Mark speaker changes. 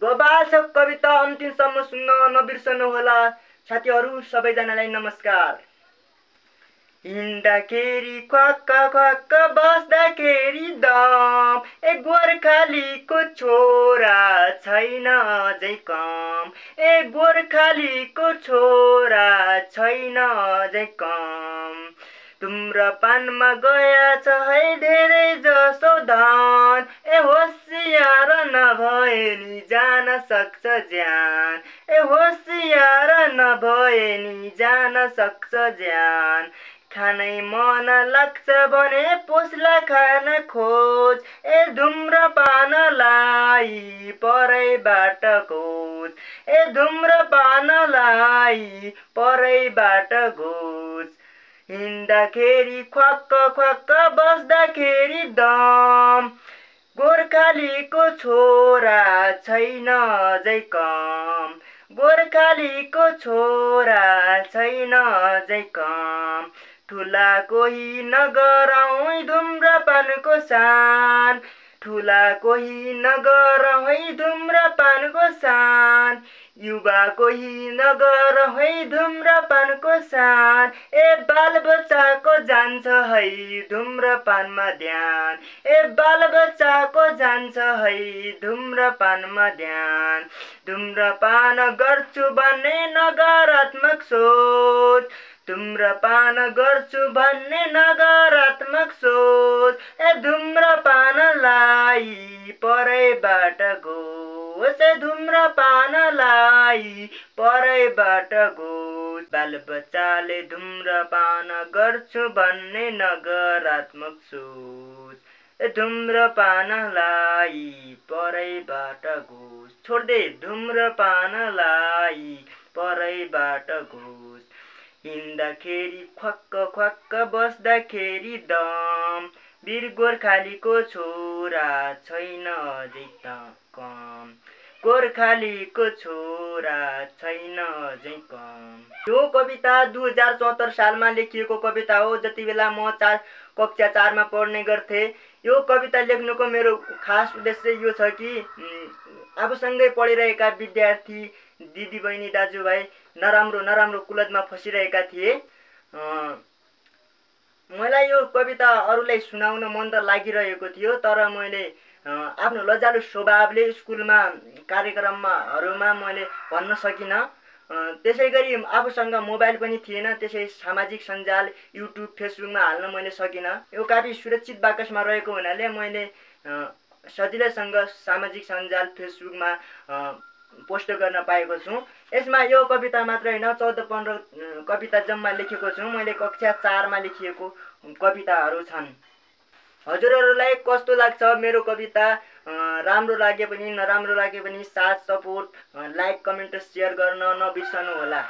Speaker 1: बबाल छ कविता अन्तिमसम्म सुन्न नबिर्सनु होला। साथीहरू सबैजनालाई नमस्कार। हिँड्दाखेरि ख्वाक्क ख्वाक्क बस्दाखेरि दम, ए गोर्खालीको छोरा छैन अझै कम, ए गोर्खालीको छोरा छैन अझै कम। धुम्रपानमा गया छ है धेरै जसो धन, ए होसियार नभए नि जान सक्छ ज्यान, ए होसियार नभए नि जान सक्छ ज्यान। खानै मन लाग्छ भने पोस्ला खान खोज, ए धुम्रपानलाई परैबाट खोज, ए धुम्रपानलाई परैबाट खोज। हिँड्दाखेरि ख्वाक्क ख्वाक्क बस्दाखेरि दम, गोर्खालीको छोरा छैन अझै कम, गोर्खालीको छोरा छैन अझै कम। ठुला कोही नगरौँ धुम्रपानको सान, ठुला कोही नगरौँ धुम्रपानको सान। युवा कोही नगरौँ धुम्रपानको सान, ए बालबच्चाको जान्छ है धुम्रपानमा ध्यान, ए बालबच्चाको जान्छ है धुम्रपानमा ध्यान। धुम्रपान गर्छु भन्ने नकारात्मक सोच, धुम्रपान गर्छु भन्ने नकारात्मक सोच, ए धुम्रपानलाई परैबाट घोष, ए धुम्रपानलाई परैबाट घोष। बालबच्चाले धुम्रपान गर्छु भन्ने नकारात्मक सोच, ए धुम्रपानलाई परैबाट घोष। छोड्दे धुम्रपानलाई परैबाट घोष। हिँड्दाखेरि ख्वाक्क ख्वाक्क बस्दाखेरि दम, वीर गोर्खालीको छोरा छैन अझै कम, गोर्खालीको छोरा छैन अझै कम। यो कविता 2074 सालमा लेखिएको कविता हो। जति बेला म कक्षा 4 मा पढ्ने गर्थे। यो कविता लेख्नुको मेरो खास उद्देश्य यो छ कि आफूसँगै पढिरहेका विद्यार्थी दिदीबहिनी दाजुभाइ नराम्रो कुलतमा फसिरहेका थिए। मलाई यो कविता अरूलाई सुनाउन मन त लागिरहेको थियो, तर मैले आफ्नो लजालु स्वभावले स्कुलमा कार्यक्रमहरूमा मैले भन्न सकिनँ। त्यसैगरी आफूसँग मोबाइल पनि थिएन, त्यसै सामाजिक सञ्जाल युट्युब फेसबुकमा हाल्न मैले सकिनँ। यो काफी सुरक्षित बाकसमा रहेको हुनाले मैले सजिलैसँग सामाजिक सञ्जाल फेसबुकमा पोस्ट गर्न पाएको छु। यसमा यो कविता मात्रै होइन, 14-15 कविता जम्मा लेखेको छु। मैले कक्षा 4 मा लेखिएको कविताहरू छन्। हजुरहरूलाई कस्तो लाग्छ मेरो कविता? राम्रो लागे पनि नराम्रो लागे पनि साथ सपोर्ट लाइक कमेन्ट सेयर गर्न नबिर्सनु होला।